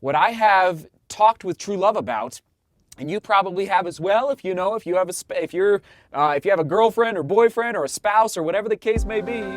what I have talked with true love about, and you probably have as well, if you have a girlfriend or boyfriend or a spouse or whatever the case may be.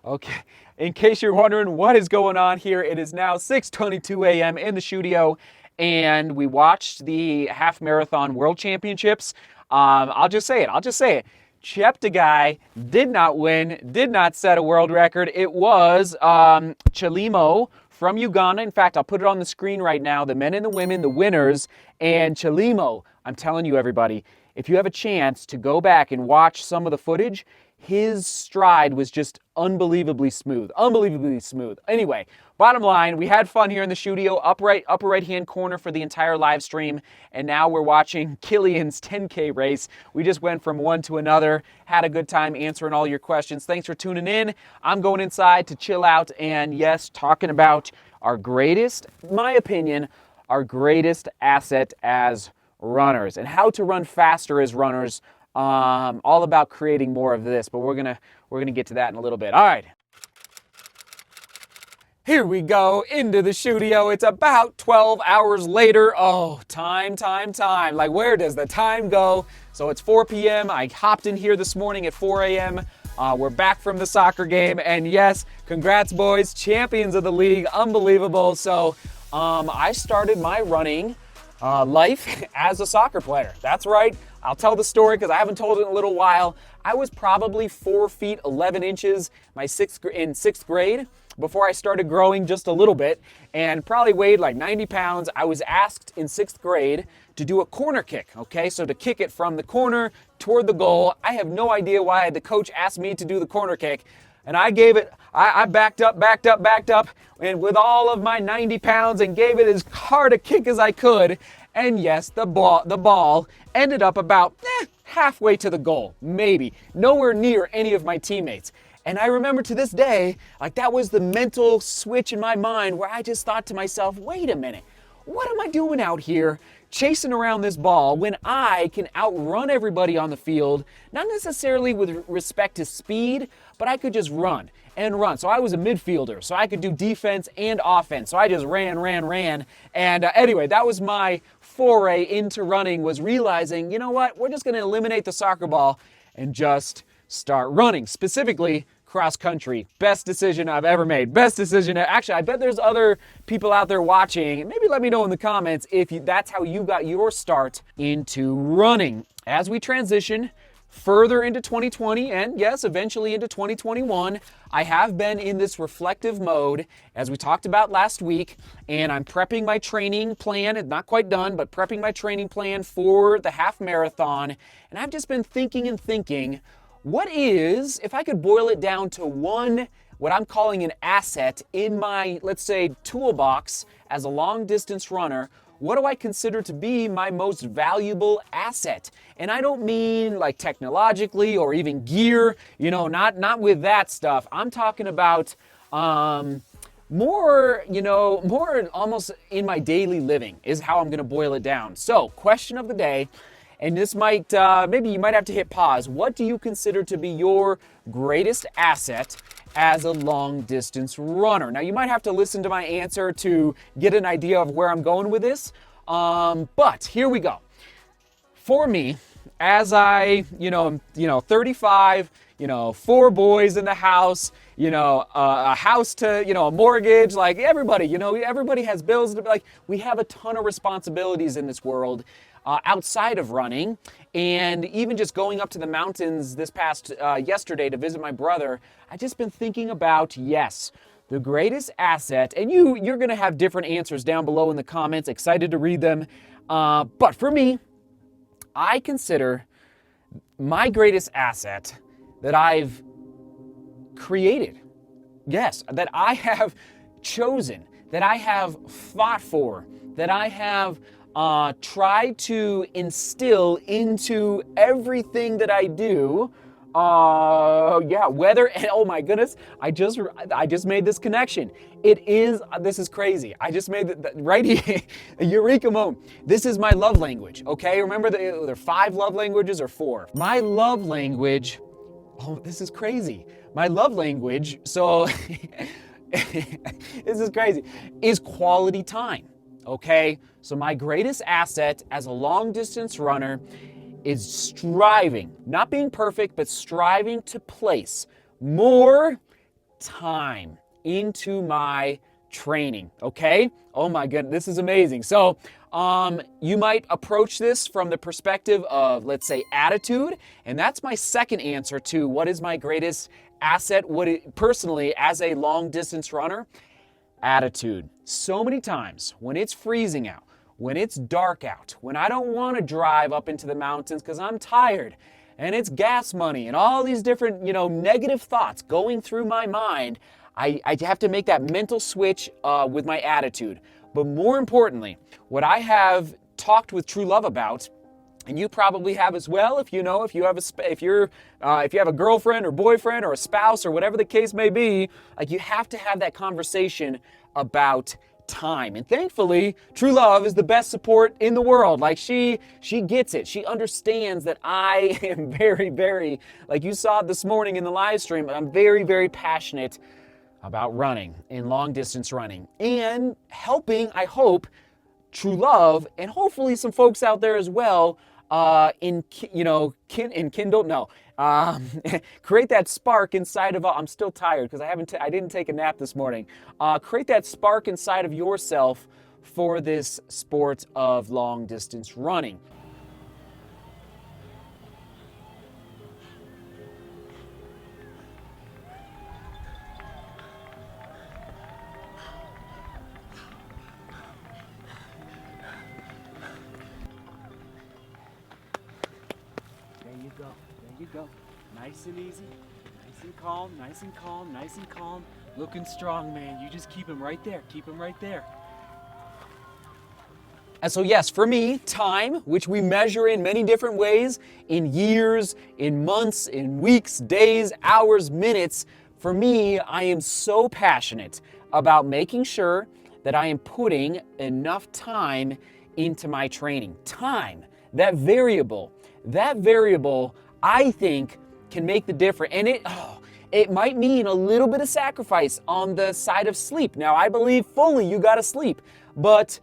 Okay, in case you're wondering what is going on here, it is now 6:22 a.m. in the studio, and we watched the half marathon world championships. I'll just say it. Cheptegei did not win, did not set a world record. It was Chelimo from Uganda. In fact, I'll put it on the screen right now. The men and the women, the winners, and Chelimo. I'm telling you, everybody, if you have a chance to go back and watch some of the footage, his stride was just unbelievably smooth. Anyway, bottom line, we had fun here in the studio, upper right hand corner for the entire live stream, and now we're watching Killian's 10K race. We just went from one to another, had a good time answering all your questions. Thanks for tuning in. I'm going inside to chill out, and yes, talking about our greatest, my opinion, our greatest asset as runners and how to run faster as runners. All about creating more of this, but we're gonna get to that in a little bit. All right. Here we go into the studio. It's about 12 hours later. Oh, time. Like, where does the time go? So it's 4 p.m. I hopped in here this morning at 4 a.m. We're back from the soccer game, and yes, congrats, boys, champions of the league, unbelievable. So I started my running life as a soccer player. That's right. I'll tell the story because I haven't told it in a little while. I was probably 4 feet 11 inches in sixth grade before I started growing just a little bit, and probably weighed like 90 pounds. I was asked in sixth grade to do a corner kick, okay? So to kick it from the corner toward the goal. I have no idea why the coach asked me to do the corner kick, and I gave it, I backed up, and with all of my 90 pounds and gave it as hard a kick as I could. And yes, the ball ended up about halfway to the goal, maybe. Nowhere near any of my teammates. And I remember to this day, like, that was the mental switch in my mind where I just thought to myself, wait a minute, what am I doing out here chasing around this ball when I can outrun everybody on the field, not necessarily with respect to speed, but I could just run and run. So I was a midfielder, so I could do defense and offense. So I just ran. And anyway, that was my foray into running, was realizing, you know what, we're just going to eliminate the soccer ball and just start running, specifically cross country. Best decision I've ever made. Best decision. Actually, I bet there's other people out there watching. Maybe let me know in the comments if that's how you got your start into running. As we transition further into 2020 and yes, eventually into 2021, I have been in this reflective mode, as we talked about last week, and I'm prepping my training plan. It's not quite done, but prepping my training plan for the half marathon. And I've just been thinking, what is, if I could boil it down to one, what I'm calling an asset in my, let's say, toolbox as a long distance runner, what do I consider to be my most valuable asset? And I don't mean like technologically or even gear, not with that stuff. I'm talking about more almost in my daily living is how I'm going to boil it down. So, question of the day, and this might, maybe you might have to hit pause. What do you consider to be your greatest asset as a long distance runner? Now, you might have to listen to my answer to get an idea of where I'm going with this. But here we go. For me, as I, 35, 4 boys in the house, a house to, a mortgage, like everybody, everybody has bills to be like, we have a ton of responsibilities in this world. Outside of running, and even just going up to the mountains this past yesterday to visit my brother, I just been thinking about, yes, the greatest asset, and you're going to have different answers down below in the comments, excited to read them, but for me, I consider my greatest asset that I've created yes, that I have chosen, that I have fought for, that I have tried to instill into everything that I do. Yeah, whether, oh my goodness, I just made this connection. This is crazy. I just made it right here, eureka moment. This is my love language, okay? Remember there are 5 love languages or 4? My love language, oh, this is crazy. My love language, so, this is crazy, is quality time, okay? So my greatest asset as a long distance runner is striving, not being perfect, but striving to place more time into my training, okay? Oh my goodness, this is amazing. So you might approach this from the perspective of, let's say, attitude, and that's my second answer to what is my greatest asset, personally, as a long distance runner, attitude. So many times when it's freezing out, when it's dark out, when I don't want to drive up into the mountains because I'm tired and it's gas money and all these different, negative thoughts going through my mind, I have to make that mental switch with my attitude. But more importantly, what I have talked with True Love about, and you probably have as well, if you have a girlfriend or boyfriend or a spouse or whatever the case may be, like you have to have that conversation about time. And thankfully, True Love is the best support in the world. Like she gets it. She understands that I am very, very, like you saw this morning in the live stream, I'm very, very passionate about running and long distance running and helping, I hope, True Love and hopefully some folks out there as well create that spark inside of, I'm still tired because I didn't take a nap this morning. Create that spark inside of yourself for this sport of long distance running. There you go. Nice and easy, nice and calm, nice and calm, nice and calm. Looking strong, man. You just keep him right there. Keep him right there. And so yes, for me, time, which we measure in many different ways, in years, in months, in weeks, days, hours, minutes, for me, I am so passionate about making sure that I am putting enough time into my training. Time, that variable, I think can make the difference. And it might mean a little bit of sacrifice on the side of sleep. Now, I believe fully you gotta sleep, but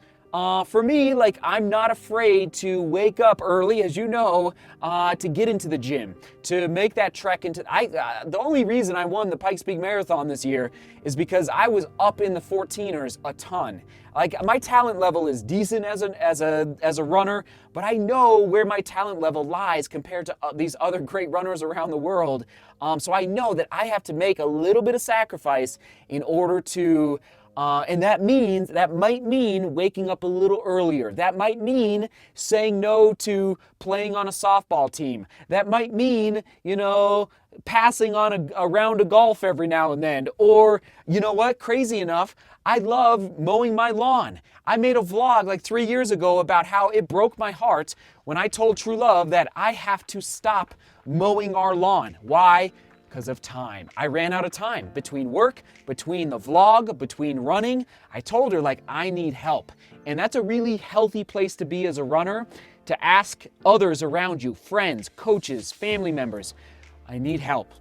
for me, like, I'm not afraid to wake up early, as you know, to get into the gym, to make that trek into. The only reason I won the Pikes Peak Marathon this year is because I was up in the 14ers a ton. Like, my talent level is decent as a runner, but I know where my talent level lies compared to these other great runners around the world. So I know that I have to make a little bit of sacrifice in order to. And that might mean waking up a little earlier. That might mean saying no to playing on a softball team. That might mean, passing on a round of golf every now and then. Or, you know what, crazy enough, I love mowing my lawn. I made a vlog like 3 years ago about how it broke my heart when I told True Love that I have to stop mowing our lawn. Why? Because of time. I ran out of time between work, between the vlog, between running. I told her, like, I need help. And that's a really healthy place to be as a runner, to ask others around you, friends, coaches, family members, I need help.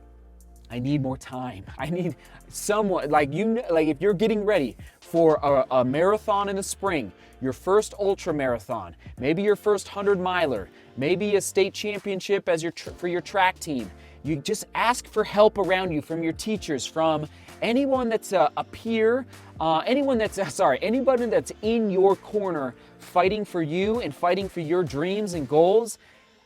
I need more time. I need someone, like if you're getting ready for a marathon in the spring, your first ultra marathon, maybe your first 100-miler, maybe a state championship for your track team. You just ask for help around you from your teachers, from anyone that's a peer, anybody that's in your corner fighting for you and fighting for your dreams and goals.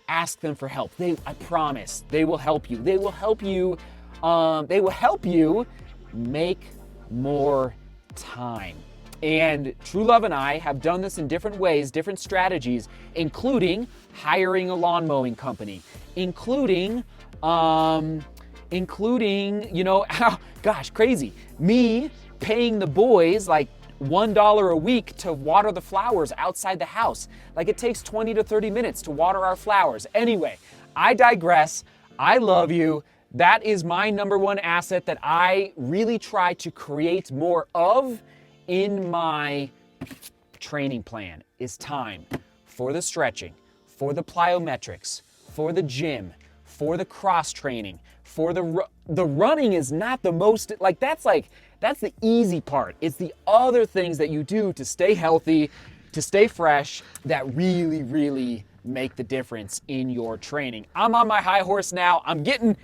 Ask them for help. I promise, they will help you. They will help you. They will help you make more time. And True Love and I have done this in different ways, different strategies, including hiring a lawn mowing company, including including, gosh, crazy. Me paying the boys like $1 a week to water the flowers outside the house. Like it takes 20 to 30 minutes to water our flowers. Anyway, I digress. I love you. That is my number one asset that I really try to create more of in my training plan is time for the stretching, for the plyometrics, for the gym, for the cross training, for the running is not the most, that's the easy part. It's the other things that you do to stay healthy, to stay fresh, that really, really make the difference in your training. I'm on my high horse now. I'm getting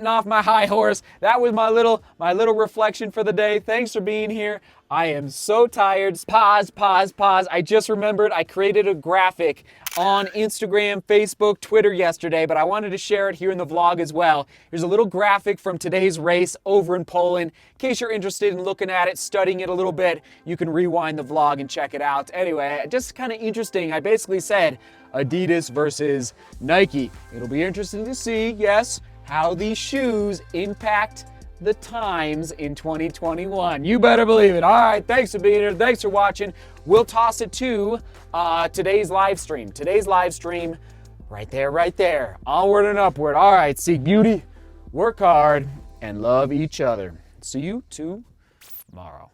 off my high horse. That was my little reflection for the day. Thanks for being here. I am so tired. Pause. I just remembered I created a graphic on Instagram, Facebook, Twitter yesterday, but I wanted to share it here in the vlog as well. Here's a little graphic from today's race over in Poland. In case you're interested in looking at it, studying it a little bit, you can rewind the vlog and check it out. Anyway, just kind of interesting. I basically said Adidas versus Nike. It'll be interesting to see, yes, how these shoes impact the times in 2021. You better believe it. All right, thanks for being here. Thanks for watching. We'll toss it to today's live stream. Right there. Onward and upward. All right, seek beauty, work hard, and love each other. See you tomorrow.